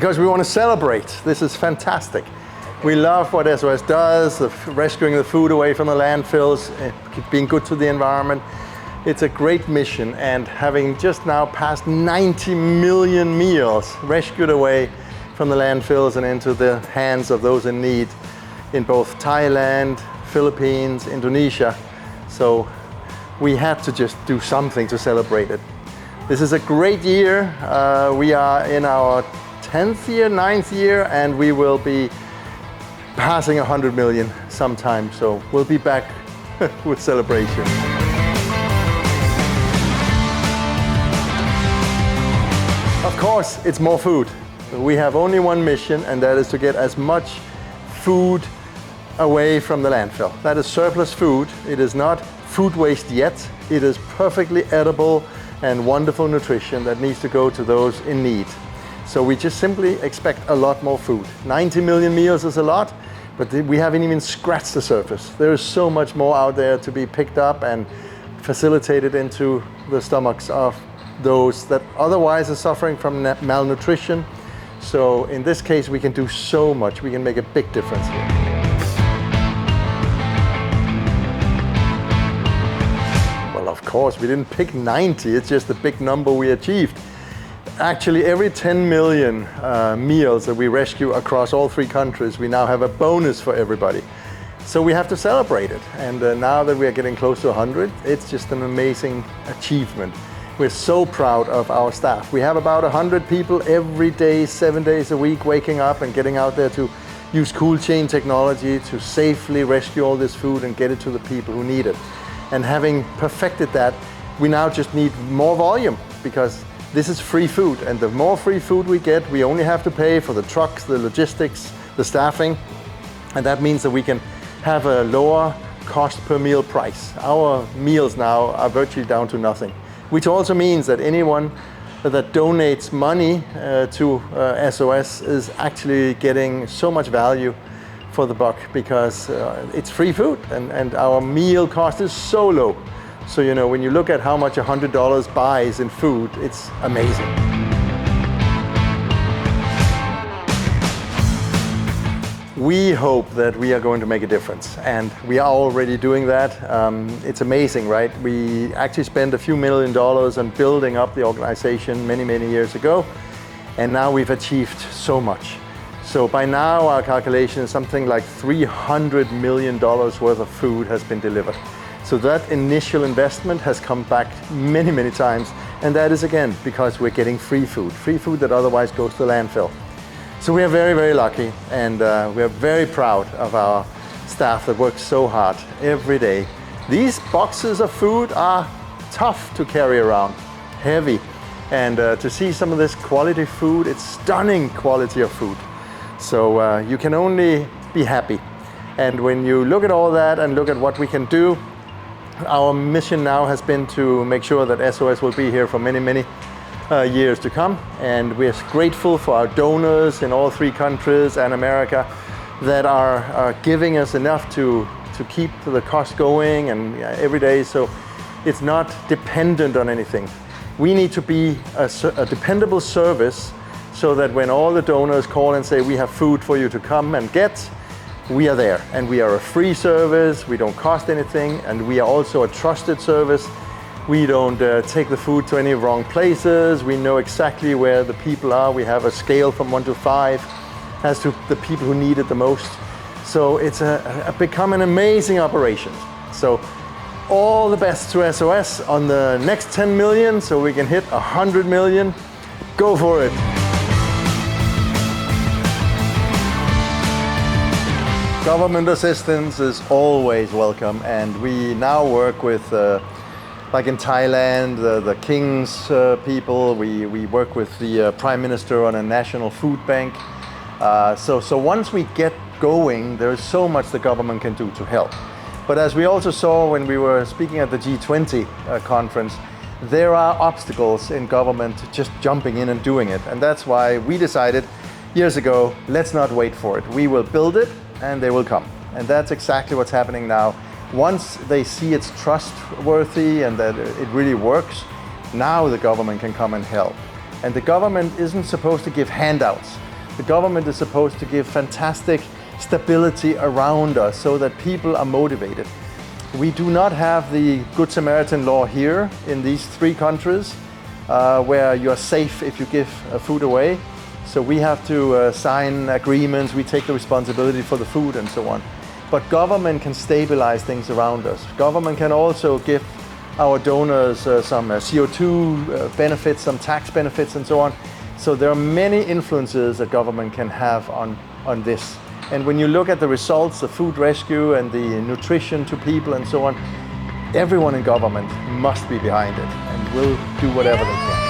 because we want to celebrate. This is fantastic. We love what SOS does, rescuing the food away from the landfills, being good to the environment. It's a great mission, and having just now passed 90 million meals rescued away from the landfills and into the hands of those in need in both Thailand, Philippines, Indonesia. So we had to just do something to celebrate it. This is a great year. We are in our 10th year, 9th year, and we will be passing 100 million sometime. So we'll be back with celebration. Of course, it's more food. We have only one mission, and that is to get as much food away from the landfill. That is surplus food. It is not food waste yet. It is perfectly edible and wonderful nutrition that needs to go to those in need. So we just simply expect a lot more food. 90 million meals is a lot, but we haven't even scratched the surface. There is so much more out there to be picked up and facilitated into the stomachs of those that otherwise are suffering from malnutrition. So in this case, we can do so much. We can make a big difference here. Well, of course, we didn't pick 90. It's just a big number we achieved. Actually, every 10 million meals that we rescue across all 3 countries, we now have a bonus for everybody. So we have to celebrate it. And now that we are getting close to 100, it's just an amazing achievement. We're so proud of our staff. We have about 100 people every day, 7 days a week, waking up and getting out there to use cold chain technology to safely rescue all this food and get it to the people who need it. And having perfected that, we now just need more volume, because this is free food. And the more free food we get, we only have to pay for the trucks, the logistics, the staffing. And that means that we can have a lower cost per meal price. Our meals now are virtually down to nothing, which also means that anyone that donates money to SOS is actually getting so much value for the buck, because it's free food and our meal cost is so low. So, you know, when you look at how much $100 buys in food, it's amazing. We hope that we are going to make a difference, and we are already doing that. It's amazing, right? We actually spent a few $1 million on building up the organization many, many years ago, and now we've achieved so much. So by now, our calculation is something like $300 million worth of food has been delivered. So that initial investment has come back many, many times, and that is again because we're getting free food that otherwise goes to landfill. So we are very, very lucky, and we are very proud of our staff that work so hard every day. These boxes of food are tough to carry around, heavy. And to see some of this quality food, it's stunning quality of food. So you can only be happy. And when you look at all that and look at what we can do, our mission now has been to make sure that SOS will be here for many, many years to come, and we're grateful for our donors in all 3 countries and America that are giving us enough to keep the cost going and every day, so it's not dependent on anything. We need to be a dependable service, so that when all the donors call and say we have food for you to come and get, we are there, and we are a free service, we don't cost anything, and we are also a trusted service. We don't take the food to any wrong places. We know exactly where the people are. We have a scale from 1 to 5 as to the people who need it the most. So it's become an amazing operation. So all the best to SOS on the next 10 million, so we can hit 100 million. Go for it. Government assistance is always welcome, and we now work with like in Thailand, the king's people. We work with the prime minister on a national food bank. So once we get going, there is so much the government can do to help. But as we also saw when we were speaking at the G20 conference, there are obstacles in government just jumping in and doing it. And that's why we decided years ago, let's not wait for it. We will build it and they will come. And that's exactly what's happening now. Once they see it's trustworthy and that it really works, now the government can come and help. And the government isn't supposed to give handouts. The government is supposed to give fantastic stability around us so that people are motivated. We do not have the Good Samaritan law here in these 3 countries where you are safe if you give food away. So we have to sign agreements, we take the responsibility for the food and so on. But government can stabilize things around us. Government can also give our donors some CO2 benefits, some tax benefits and so on. So there are many influences that government can have on this. And when you look at the results, the food rescue and the nutrition to people and so on, everyone in government must be behind it and will do whatever they can.